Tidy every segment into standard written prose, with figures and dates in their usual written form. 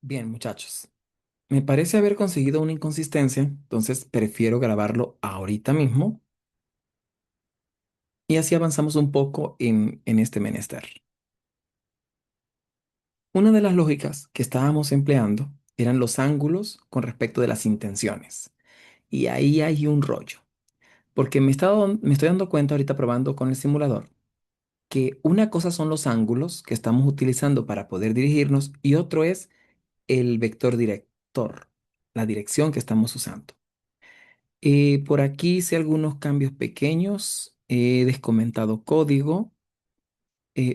Bien, muchachos. Me parece haber conseguido una inconsistencia, entonces prefiero grabarlo ahorita mismo y así avanzamos un poco en este menester. Una de las lógicas que estábamos empleando eran los ángulos con respecto de las intenciones. Y ahí hay un rollo, porque me estoy dando cuenta ahorita probando con el simulador que una cosa son los ángulos que estamos utilizando para poder dirigirnos y otro es el vector director, la dirección que estamos usando. Por aquí hice algunos cambios pequeños, he descomentado código,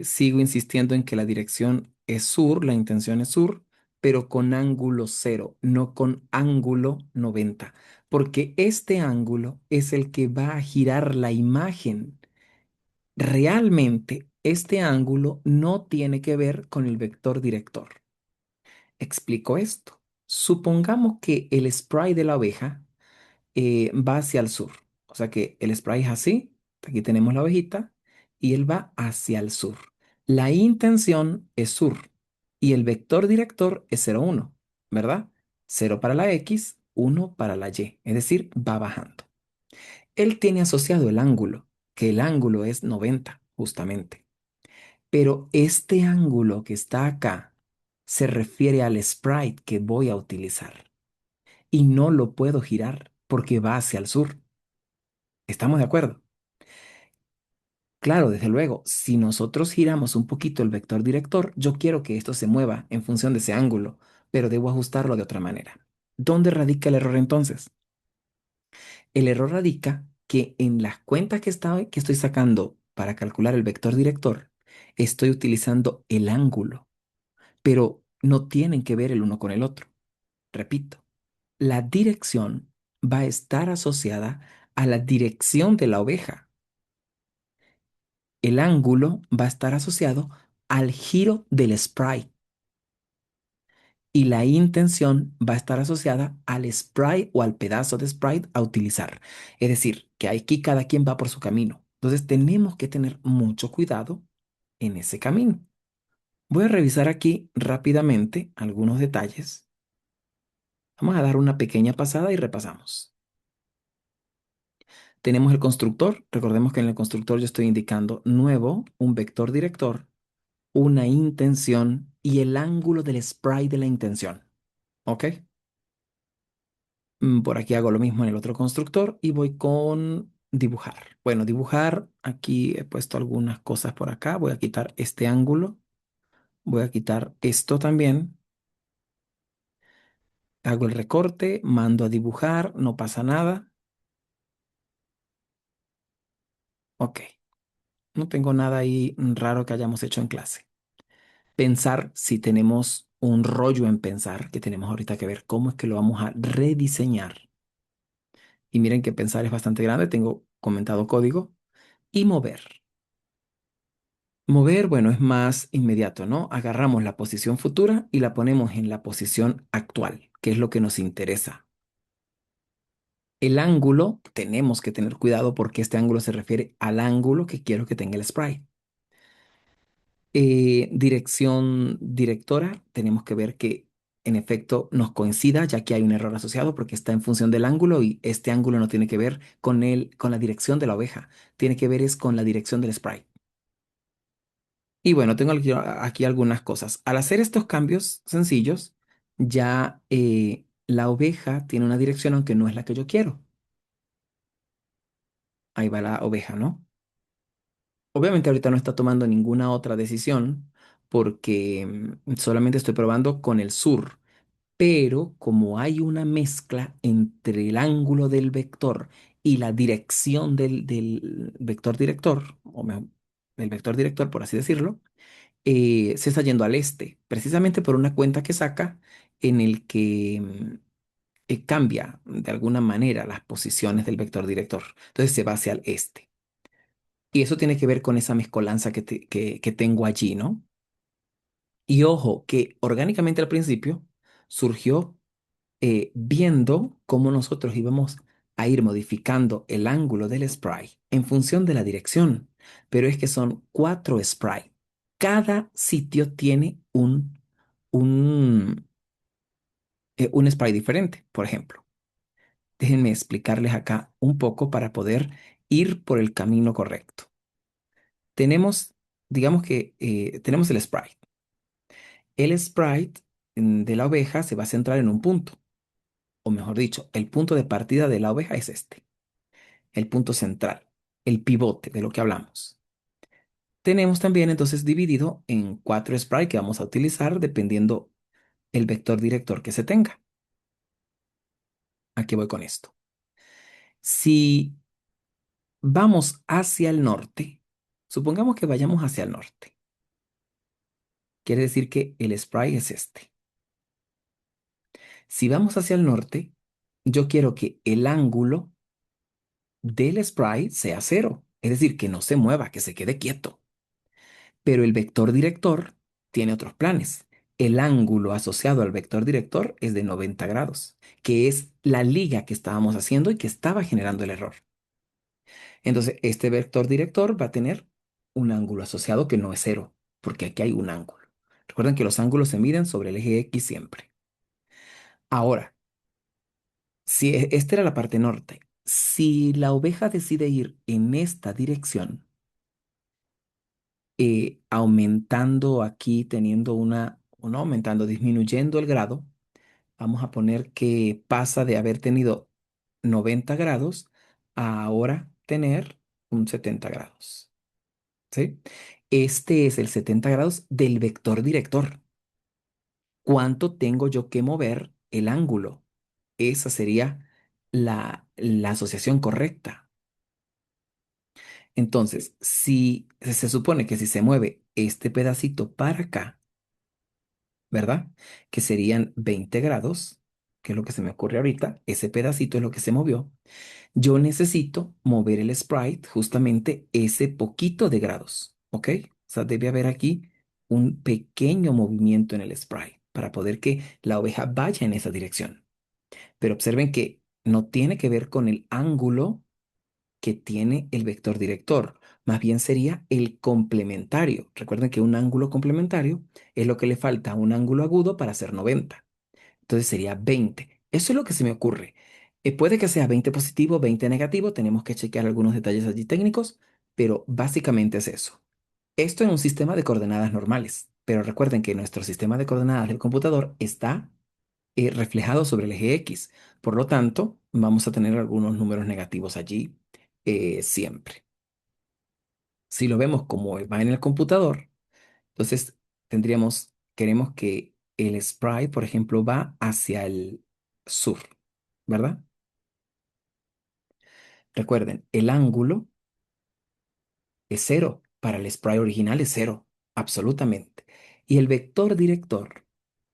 sigo insistiendo en que la dirección es sur, la intención es sur, pero con ángulo cero, no con ángulo 90, porque este ángulo es el que va a girar la imagen. Realmente, este ángulo no tiene que ver con el vector director. Explico esto. Supongamos que el spray de la oveja va hacia el sur. O sea que el spray es así, aquí tenemos la ovejita, y él va hacia el sur. La intención es sur y el vector director es 0, 1, ¿verdad? Cero para la X, 1 para la Y, es decir, va bajando. Él tiene asociado el ángulo, que el ángulo es 90, justamente. Pero este ángulo que está acá se refiere al sprite que voy a utilizar y no lo puedo girar porque va hacia el sur. ¿Estamos de acuerdo? Claro, desde luego, si nosotros giramos un poquito el vector director, yo quiero que esto se mueva en función de ese ángulo, pero debo ajustarlo de otra manera. ¿Dónde radica el error entonces? El error radica que en las cuentas que estoy sacando para calcular el vector director, estoy utilizando el ángulo, pero no tienen que ver el uno con el otro. Repito, la dirección va a estar asociada a la dirección de la oveja. El ángulo va a estar asociado al giro del sprite y la intención va a estar asociada al sprite o al pedazo de sprite a utilizar. Es decir, que aquí cada quien va por su camino. Entonces tenemos que tener mucho cuidado en ese camino. Voy a revisar aquí rápidamente algunos detalles. Vamos a dar una pequeña pasada y repasamos. Tenemos el constructor. Recordemos que en el constructor yo estoy indicando nuevo, un vector director, una intención y el ángulo del sprite de la intención. ¿Ok? Por aquí hago lo mismo en el otro constructor y voy con dibujar. Bueno, dibujar, aquí he puesto algunas cosas por acá. Voy a quitar este ángulo. Voy a quitar esto también. Hago el recorte, mando a dibujar, no pasa nada. Ok, no tengo nada ahí raro que hayamos hecho en clase. Pensar, si tenemos un rollo en pensar, que tenemos ahorita que ver cómo es que lo vamos a rediseñar. Y miren que pensar es bastante grande, tengo comentado código. Y mover. Mover, bueno, es más inmediato, ¿no? Agarramos la posición futura y la ponemos en la posición actual, que es lo que nos interesa. El ángulo, tenemos que tener cuidado porque este ángulo se refiere al ángulo que quiero que tenga el sprite. Dirección directora, tenemos que ver que en efecto nos coincida, ya que hay un error asociado porque está en función del ángulo y este ángulo no tiene que ver con la dirección de la oveja, tiene que ver es con la dirección del sprite. Y bueno, tengo aquí algunas cosas. Al hacer estos cambios sencillos, ya la oveja tiene una dirección aunque no es la que yo quiero. Ahí va la oveja, ¿no? Obviamente ahorita no está tomando ninguna otra decisión porque solamente estoy probando con el sur. Pero como hay una mezcla entre el ángulo del vector y la dirección del vector director, o mejor, del vector director, por así decirlo, se está yendo al este, precisamente por una cuenta que saca en el que cambia de alguna manera las posiciones del vector director. Entonces se va hacia el este. Y eso tiene que ver con esa mezcolanza que tengo allí, ¿no? Y ojo, que orgánicamente al principio surgió viendo cómo nosotros íbamos a ir modificando el ángulo del sprite en función de la dirección. Pero es que son 4 sprites. Cada sitio tiene un un sprite diferente, por ejemplo. Déjenme explicarles acá un poco para poder ir por el camino correcto. Tenemos, digamos que tenemos el sprite. El sprite de la oveja se va a centrar en un punto, o mejor dicho, el punto de partida de la oveja es este, el punto central, el pivote de lo que hablamos. Tenemos también entonces dividido en cuatro sprites que vamos a utilizar dependiendo el vector director que se tenga. Aquí voy con esto. Si vamos hacia el norte, supongamos que vayamos hacia el norte. Quiere decir que el sprite es este. Si vamos hacia el norte, yo quiero que el ángulo del sprite sea cero, es decir, que no se mueva, que se quede quieto. Pero el vector director tiene otros planes. El ángulo asociado al vector director es de 90 grados, que es la liga que estábamos haciendo y que estaba generando el error. Entonces, este vector director va a tener un ángulo asociado que no es cero, porque aquí hay un ángulo. Recuerden que los ángulos se miden sobre el eje X siempre. Ahora, si esta era la parte norte, si la oveja decide ir en esta dirección, aumentando aquí, teniendo o no aumentando, disminuyendo el grado, vamos a poner que pasa de haber tenido 90 grados a ahora tener un 70 grados. ¿Sí? Este es el 70 grados del vector director. ¿Cuánto tengo yo que mover el ángulo? Esa sería la asociación correcta. Entonces, si se supone que si se mueve este pedacito para acá, ¿verdad? Que serían 20 grados, que es lo que se me ocurre ahorita, ese pedacito es lo que se movió. Yo necesito mover el sprite justamente ese poquito de grados, ¿ok? O sea, debe haber aquí un pequeño movimiento en el sprite para poder que la oveja vaya en esa dirección. Pero observen que no tiene que ver con el ángulo que tiene el vector director, más bien sería el complementario. Recuerden que un ángulo complementario es lo que le falta a un ángulo agudo para hacer 90. Entonces sería 20. Eso es lo que se me ocurre. Puede que sea 20 positivo, 20 negativo, tenemos que chequear algunos detalles allí técnicos, pero básicamente es eso. Esto en un sistema de coordenadas normales, pero recuerden que nuestro sistema de coordenadas del computador está reflejado sobre el eje X. Por lo tanto, vamos a tener algunos números negativos allí siempre. Si lo vemos como va en el computador, entonces queremos que el sprite, por ejemplo, va hacia el sur, ¿verdad? Recuerden, el ángulo es cero. Para el sprite original es cero, absolutamente. Y el vector director,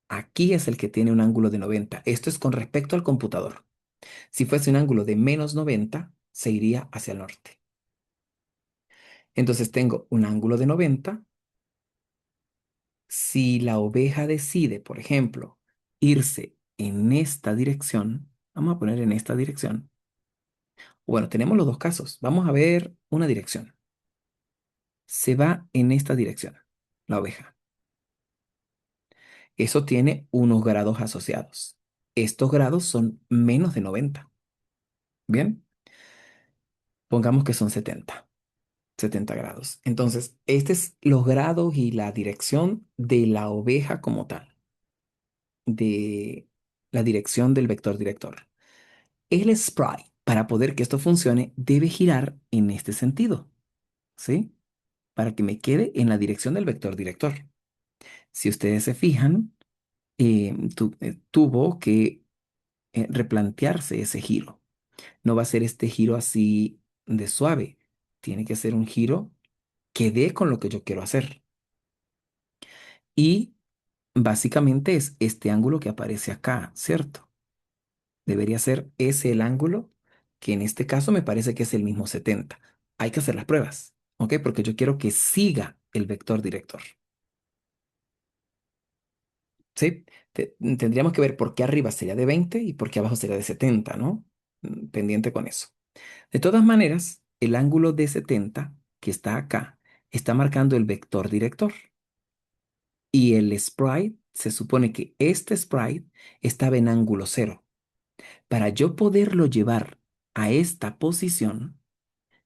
aquí es el que tiene un ángulo de 90. Esto es con respecto al computador. Si fuese un ángulo de menos 90, se iría hacia el norte. Entonces tengo un ángulo de 90. Si la oveja decide, por ejemplo, irse en esta dirección, vamos a poner en esta dirección. Bueno, tenemos los dos casos. Vamos a ver una dirección. Se va en esta dirección, la oveja. Eso tiene unos grados asociados. Estos grados son menos de 90. Bien, pongamos que son 70 grados. Entonces, este es los grados y la dirección de la oveja como tal, de la dirección del vector director. El sprite, para poder que esto funcione, debe girar en este sentido, ¿sí? Para que me quede en la dirección del vector director. Si ustedes se fijan, tuvo que replantearse ese giro. No va a ser este giro así de suave. Tiene que ser un giro que dé con lo que yo quiero hacer. Y básicamente es este ángulo que aparece acá, ¿cierto? Debería ser ese el ángulo, que en este caso me parece que es el mismo 70. Hay que hacer las pruebas, ¿ok? Porque yo quiero que siga el vector director, ¿sí? Tendríamos que ver por qué arriba sería de 20 y por qué abajo sería de 70, ¿no? Pendiente con eso. De todas maneras, el ángulo de 70 que está acá está marcando el vector director y el sprite se supone que este sprite estaba en ángulo cero. Para yo poderlo llevar a esta posición,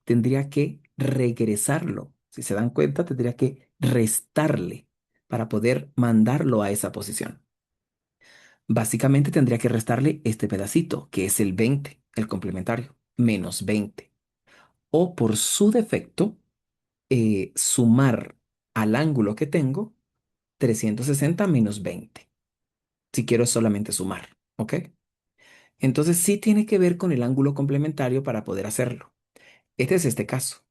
tendría que regresarlo. Si se dan cuenta, tendría que restarle para poder mandarlo a esa posición. Básicamente tendría que restarle este pedacito, que es el 20, el complementario, menos 20. O por su defecto, sumar al ángulo que tengo 360 menos 20, si quiero solamente sumar, ¿ok? Entonces sí tiene que ver con el ángulo complementario para poder hacerlo. Este es este caso.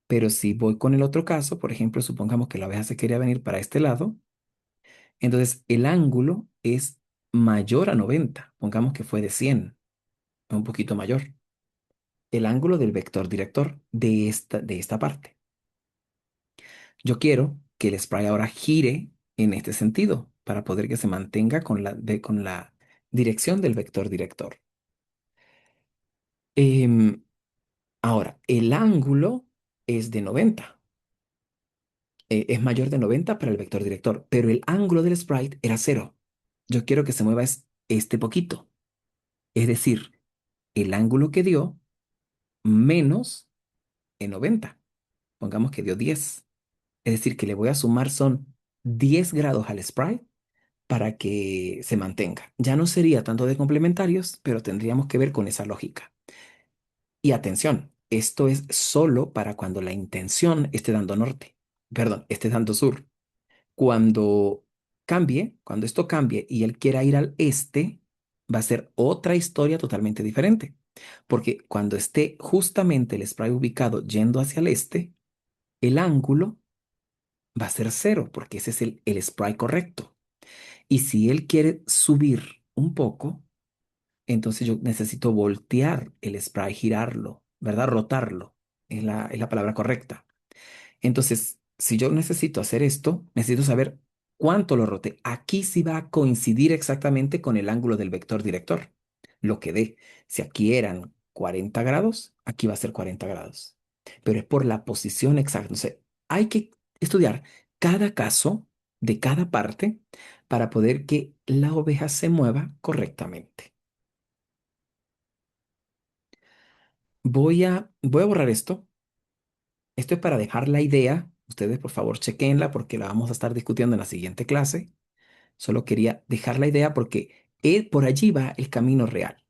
Pero si voy con el otro caso, por ejemplo, supongamos que la abeja se quería venir para este lado, entonces el ángulo es mayor a 90. Pongamos que fue de 100, un poquito mayor. El ángulo del vector director de esta parte. Yo quiero que el spray ahora gire en este sentido para poder que se mantenga con la dirección del vector director. Em, Ahora, el ángulo es de 90. Es mayor de 90 para el vector director, pero el ángulo del sprite era cero. Yo quiero que se mueva este poquito. Es decir, el ángulo que dio menos en 90. Pongamos que dio 10. Es decir, que le voy a sumar son 10 grados al sprite para que se mantenga. Ya no sería tanto de complementarios, pero tendríamos que ver con esa lógica. Y atención, esto es solo para cuando la intención esté dando norte, perdón, esté dando sur. Cuando esto cambie y él quiera ir al este, va a ser otra historia totalmente diferente. Porque cuando esté justamente el spray ubicado yendo hacia el este, el ángulo va a ser cero, porque ese es el spray correcto. Y si él quiere subir un poco, entonces yo necesito voltear el spray, girarlo, ¿verdad? Rotarlo, es la palabra correcta. Entonces, si yo necesito hacer esto, necesito saber cuánto lo roté. Aquí sí va a coincidir exactamente con el ángulo del vector director. Lo que dé. Si aquí eran 40 grados, aquí va a ser 40 grados. Pero es por la posición exacta. Entonces, hay que estudiar cada caso de cada parte para poder que la oveja se mueva correctamente. Voy a borrar esto. Esto es para dejar la idea. Ustedes, por favor, chequenla porque la vamos a estar discutiendo en la siguiente clase. Solo quería dejar la idea porque por allí va el camino real.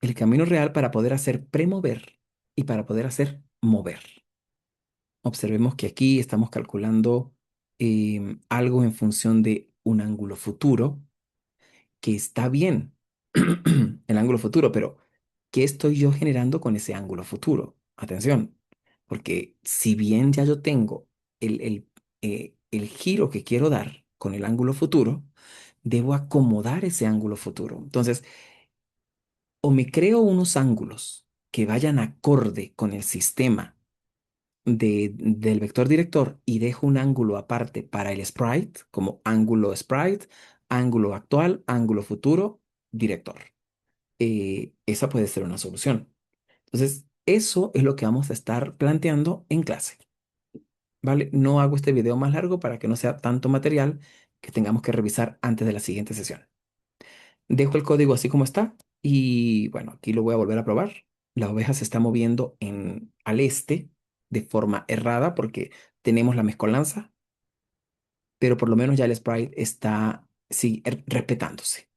El camino real para poder hacer premover y para poder hacer mover. Observemos que aquí estamos calculando algo en función de un ángulo futuro, que está bien, el ángulo futuro, pero ¿qué estoy yo generando con ese ángulo futuro? Atención, porque si bien ya yo tengo el giro que quiero dar con el ángulo futuro, debo acomodar ese ángulo futuro. Entonces, o me creo unos ángulos que vayan acorde con el sistema del vector director y dejo un ángulo aparte para el sprite, como ángulo sprite, ángulo actual, ángulo futuro, director. Esa puede ser una solución. Entonces, eso es lo que vamos a estar planteando en clase, ¿vale? No hago este video más largo para que no sea tanto material que tengamos que revisar antes de la siguiente sesión. Dejo el código así como está y bueno, aquí lo voy a volver a probar. La oveja se está moviendo al este de forma errada porque tenemos la mezcolanza, pero por lo menos ya el sprite está sí, respetándose.